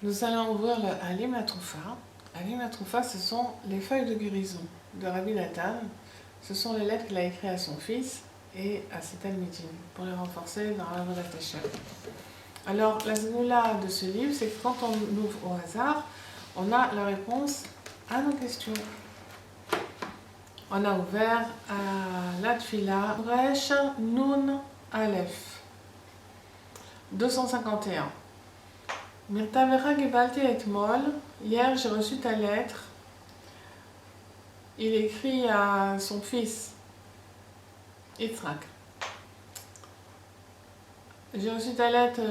Nous allons ouvrir le Halim Atroufa. Halim Atroufa, ce sont les feuilles de guérison de Rabbi Nathan. Ce sont les lettres qu'il a écrites à son fils et à ses talmidim pour les renforcer dans la Vodat Hashem. Alors, la segoula de ce livre, c'est que quand on ouvre au hasard, on a la réponse à nos questions. On a ouvert à la Tfila Resh Nun Aleph 251. Mirtavecha Gebalti Etmol, hier j'ai reçu ta lettre. Il écrit à son fils, Yitzhak. J'ai reçu ta lettre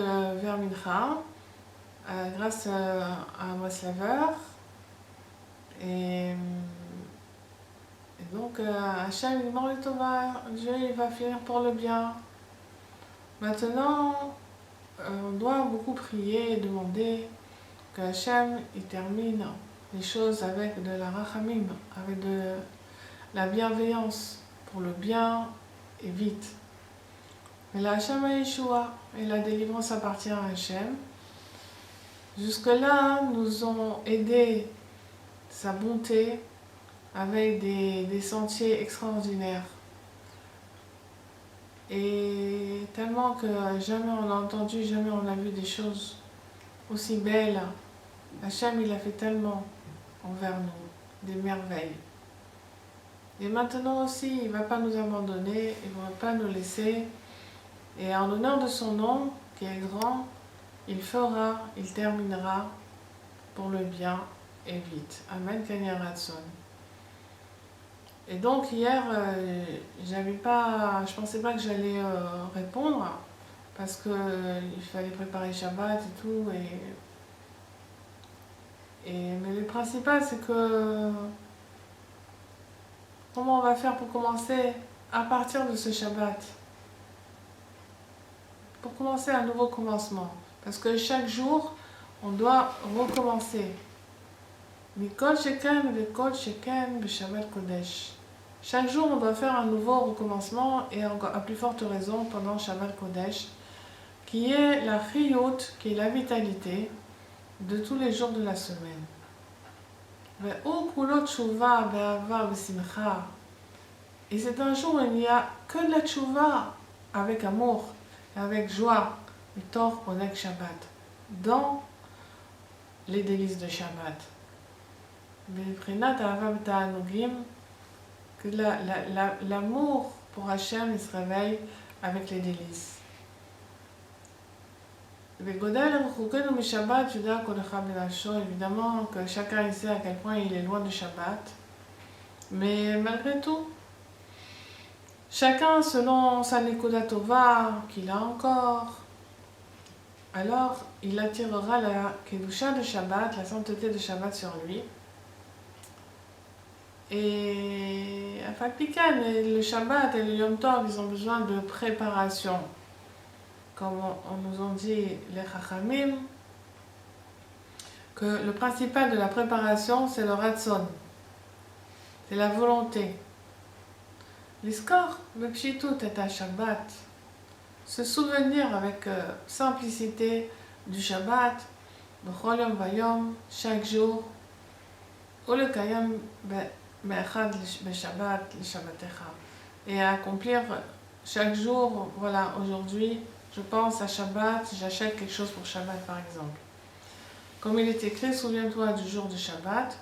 vers Mincha, grâce à un Breslaveur. Et donc, Hachem, il demande le Tova, Dieu, il va finir pour le bien. Maintenant, on doit beaucoup prier et demander que Hachem, il termine les choses avec de la rachamim, avec de la bienveillance pour le bien et vite. Mais la Hachem a Yeshua et la délivrance appartient à Hachem. Jusque-là, nous ont aidé sa bonté avec des sentiers extraordinaires. Et tellement que jamais on a entendu, jamais on a vu des choses aussi belles. Hachem, il a fait tellement envers nous, des merveilles. Et maintenant aussi, il ne va pas nous abandonner, il ne va pas nous laisser. Et en l'honneur de son nom, qui est grand, il fera, il terminera pour le bien et vite. Amen, Kanya Ratson. Et donc hier, je pensais pas que j'allais répondre parce que il fallait préparer Shabbat et tout. Mais le principal, c'est que comment on va faire pour commencer à partir de ce Shabbat, pour commencer un nouveau commencement. Parce que chaque jour, on doit recommencer. Mikol Sheken, Vikol Sheken, B'Shabbat Kodesh. Chaque jour, on doit faire un nouveau recommencement et encore à plus forte raison pendant Shabbat Kodesh, qui est la chiyut, qui est la vitalité de tous les jours de la semaine. Et c'est un jour où il n'y a que de la tchouva avec amour, avec joie, Tor Onek Shabbat, dans les délices de Shabbat. Que l'amour pour Hachem, il se réveille avec les délices. Évidemment que chacun sait à quel point il est loin de Shabbat, mais malgré tout, chacun selon sa Nekuda Tova qu'il a encore, alors il attirera la Kedusha de Shabbat, la sainteté de Shabbat sur lui. Et le Shabbat et le Yom Tov, ils ont besoin de préparation. Comme on nous ont dit les Chachamim, que le principal de la préparation, c'est le Ratzon. C'est la volonté. L'iskor, le Pshitut est un Shabbat. Se souvenir avec simplicité du Shabbat, B'chol Yom Vayom, chaque jour, ou le Kayam et à accomplir chaque jour, voilà, aujourd'hui, je pense à Shabbat, j'achète quelque chose pour Shabbat par exemple. Comme il est écrit, souviens-toi du jour de Shabbat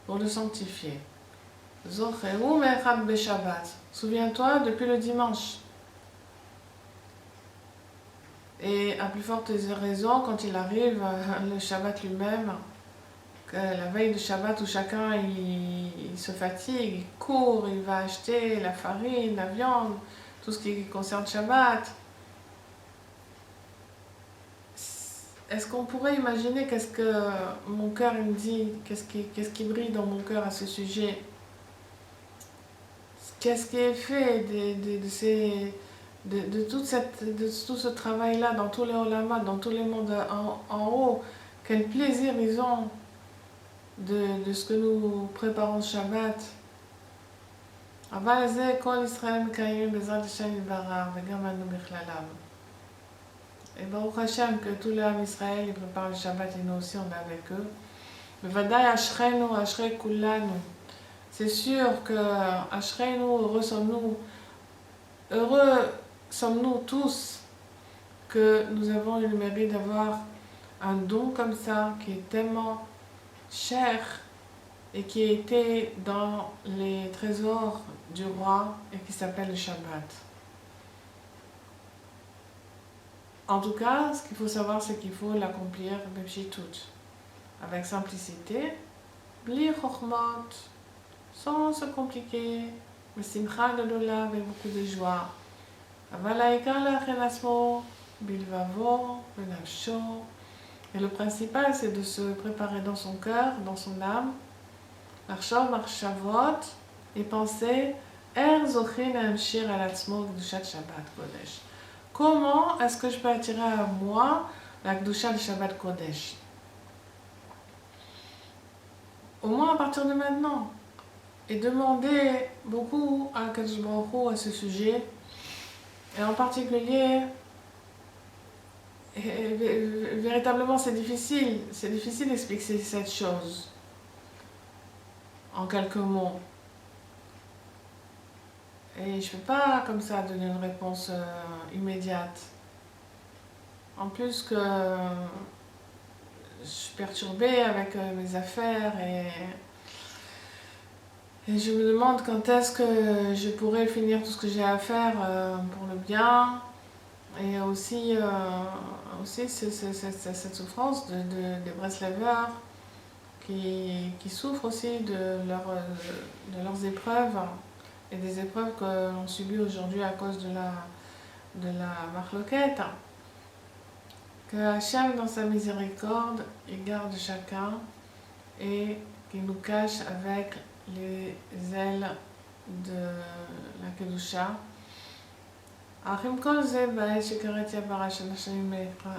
pour le sanctifier. Souviens-toi depuis le dimanche. Et à plus forte raison, quand il arrive le Shabbat lui-même, que la veille de Shabbat où chacun il se fatigue, il court, il va acheter la farine, la viande, tout ce qui concerne Shabbat. Est-ce qu'on pourrait imaginer qu'est-ce que mon cœur me dit, qu'est-ce qui brille dans mon cœur à ce sujet? Qu'est-ce qui est fait de tout ce travail-là dans tous les olamas, dans tous les mondes en haut? Quel plaisir ils ont de ce que nous préparons Shabbat. Et Baruch Hashem, que tout l'âme Israël, ils préparent le Shabbat et nous aussi, on est avec eux. Mais Vadaï Ashrenu, Ashrei Kulanu. C'est sûr que Ashrenu, heureux sommes-nous tous que nous avons eu le mérite d'avoir un don comme ça, qui est tellement cher et qui a été dans les trésors du roi et qui s'appelle le Shabbat. En tout cas, ce qu'il faut savoir, c'est qu'il faut l'accomplir b'pshitut, avec simplicité, bli chokhmot, sans se compliquer, mais simcha gedola, avec beaucoup de joie. Aval ha'ikar la'achen asmo, bilvavo, benafsho. Et le principal, c'est de se préparer dans son cœur, dans son âme, marchov, marchavot, et penser, zochin ha'amshir al atzmo kedushat Shabbat Kodesh. Comment est-ce que je peux attirer à moi la Kedusha de Shabbat Kodesh? Au moins à partir de maintenant. Et demander beaucoup à Kadosh Baruch Hu à ce sujet. Et en particulier, véritablement c'est difficile. C'est difficile d'expliquer cette chose en quelques mots. Et je ne peux pas comme ça donner une réponse immédiate. En plus que je suis perturbée avec mes affaires et je me demande quand est-ce que je pourrai finir tout ce que j'ai à faire pour le bien. Et aussi cette souffrance des Breslaveurs qui souffrent aussi de leurs épreuves et des épreuves qu'on subit aujourd'hui à cause de la marloquette. Que Hachem, dans sa miséricorde, il garde chacun et qu'il nous cache avec les ailes de la Kedusha. Achim kol ze ba'et shekaretia parasha Shnei Mikra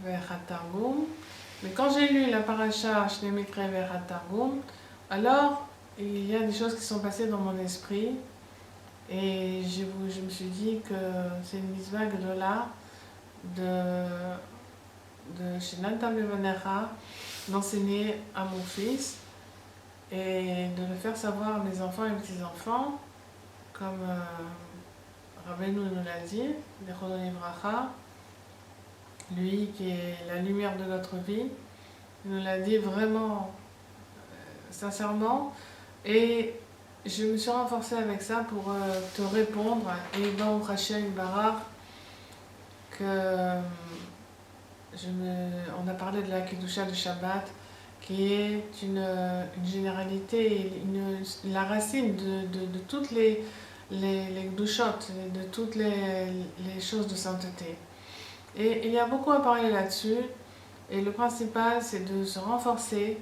ve'Echad Targum. Mais quand j'ai lu la parasha Shnei Mikra ve'Echad Targum, alors il y a des choses qui sont passées dans mon esprit et je me suis dit que c'est une mitzvah gedola de Shinat Bevanecha, d'enseigner à mon fils et de le faire savoir à mes enfants et mes petits-enfants, comme Rabbeinu nous l'a dit, Zechrono Livracha, lui qui est la lumière de notre vie, il nous l'a dit vraiment sincèrement, et je me suis renforcée avec ça pour te répondre, et dans Hashem Barar, que on a parlé de la Kedusha de Shabbat, qui est une généralité, la racine de toutes les Kedushot, de toutes les choses de sainteté. Et il y a beaucoup à parler là-dessus, et le principal, c'est de se renforcer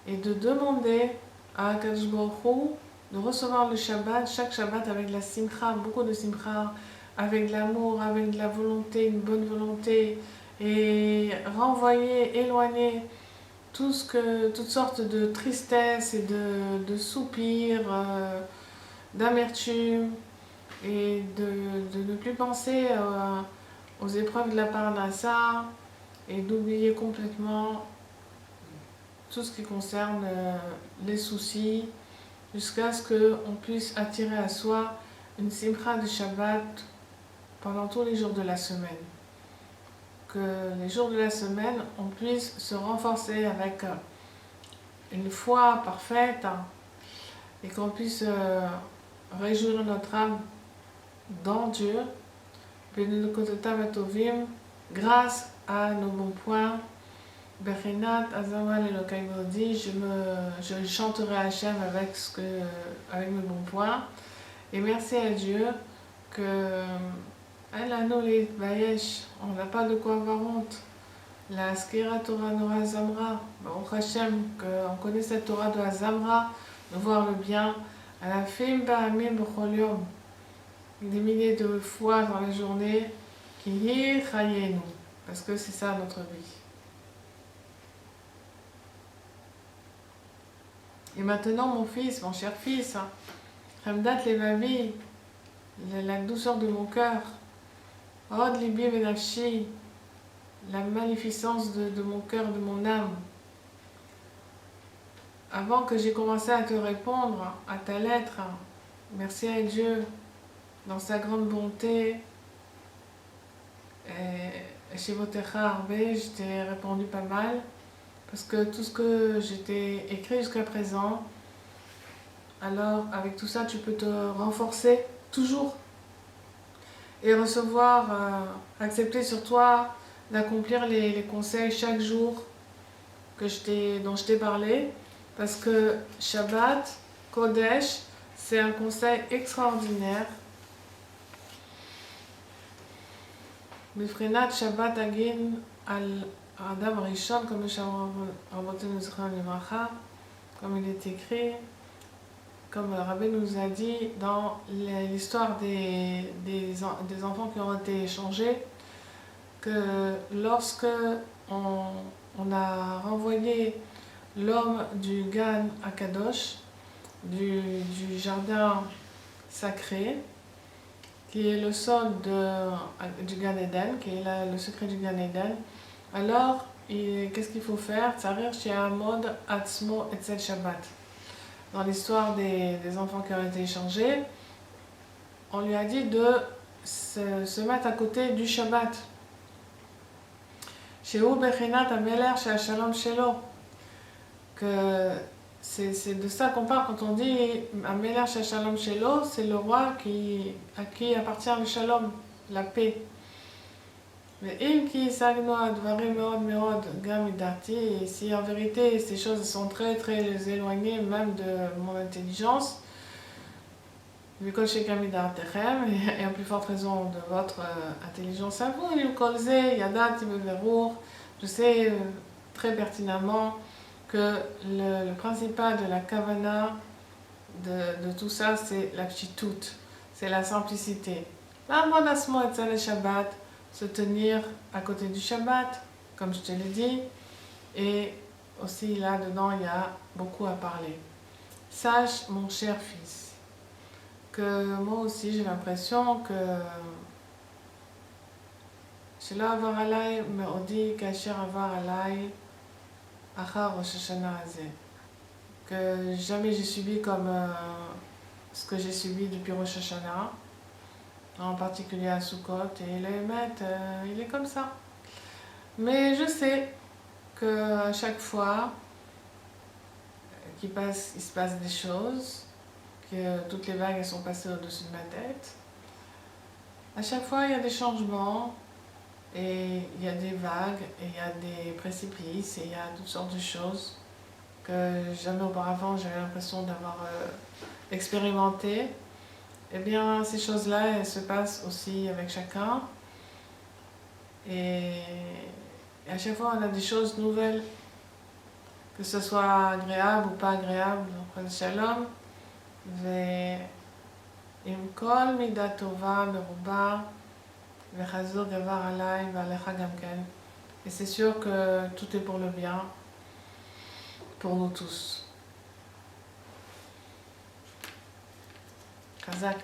et de demander à Kadosh Baruch Hu de recevoir le Shabbat, chaque Shabbat avec la simcha, beaucoup de simcha, avec l'amour, avec de la volonté, une bonne volonté, et renvoyer, éloigner toutes sortes de tristesse et de soupirs, d'amertume, et de ne plus penser aux épreuves de la Parnassa, et d'oublier complètement tout ce qui concerne les soucis, jusqu'à ce qu'on puisse attirer à soi une simcha de Shabbat pendant tous les jours de la semaine. Que les jours de la semaine, on puisse se renforcer avec une foi parfaite et qu'on puisse réjouir notre âme dans Dieu, grâce à nos bons points. Bechinat Azamal Elokai Modi, je chanterai Hachem avec mes bons points. Et merci à Dieu que on n'a pas de quoi avoir honte. La Skira Torah Nora Zamra, Baruch Hashem, qu'on connaît cette Torah de la Zamra, de voir le bien, à la Fim Ba'amim B'chol Yom, des milliers de fois dans la journée, qui hi chayenu, parce que c'est ça notre vie. Et maintenant, mon fils, mon cher fils, Hamdat Levavi, la douceur de mon cœur, Od Libi Benafshi, la magnificence de mon cœur, de mon âme. Avant que j'ai commencé à te répondre à ta lettre, merci à Dieu, dans sa grande bonté, et chez Votecha Arbe, je t'ai répondu pas mal, parce que tout ce que je t'ai écrit jusqu'à présent, alors avec tout ça, tu peux te renforcer toujours et recevoir, accepter sur toi d'accomplir les conseils chaque jour dont je t'ai parlé, parce que Shabbat, Kodesh, c'est un conseil extraordinaire. Bifrinat Shabbat Agin al Adam Rishon, comme comme il est écrit, comme le Rabbi nous a dit dans l'histoire des enfants qui ont été échangés, que lorsque on a renvoyé l'homme du Gan à Kadosh, du jardin sacré, qui est le sol du Gan Eden, qui est le secret du Gan Eden, alors qu'est-ce qu'il faut faire? Tsarir she'amod atzmo etzel Shabbat. Dans l'histoire des enfants qui ont été échangés, on lui a dit de se mettre à côté du Shabbat. Shehu bechinat ameler she'ashalom shelo. Que c'est de ça qu'on parle quand on dit ameler she'ashalom shelo, c'est le roi à qui appartient le shalom, la paix. Mais et si en vérité ces choses sont très très éloignées même de mon intelligence, et en plus forte raison de votre intelligence à vous, je sais très pertinemment que le principal de la kavana de tout ça, c'est la pchitout, c'est la simplicité. La monasmo et le Shabbat, se tenir à côté du Shabbat, comme je te l'ai dit, et aussi là-dedans, il y a beaucoup à parler. Sache, mon cher fils, que moi aussi j'ai l'impression que Shelo avar alay me'odi kasher avar alay achar Rosh Hashanah hazeh, que jamais j'ai subi comme ce que j'ai subi depuis Rosh Hashanah, en particulier à Sukkot, et le Hémet, il est comme ça. Mais je sais qu'à chaque fois il se passe des choses, que toutes les vagues elles sont passées au-dessus de ma tête, à chaque fois il y a des changements, et il y a des vagues, et il y a des précipices, et il y a toutes sortes de choses que jamais auparavant j'avais l'impression d'avoir expérimenté. Eh bien, ces choses-là, elles se passent aussi avec chacun. Et à chaque fois, on a des choses nouvelles, que ce soit agréable ou pas agréable. Shalom. ועם כל מידה טובה מרובה וחזור גבר עליי ועליך גם כן. Et c'est sûr que tout est pour le bien, pour nous tous. Khazak.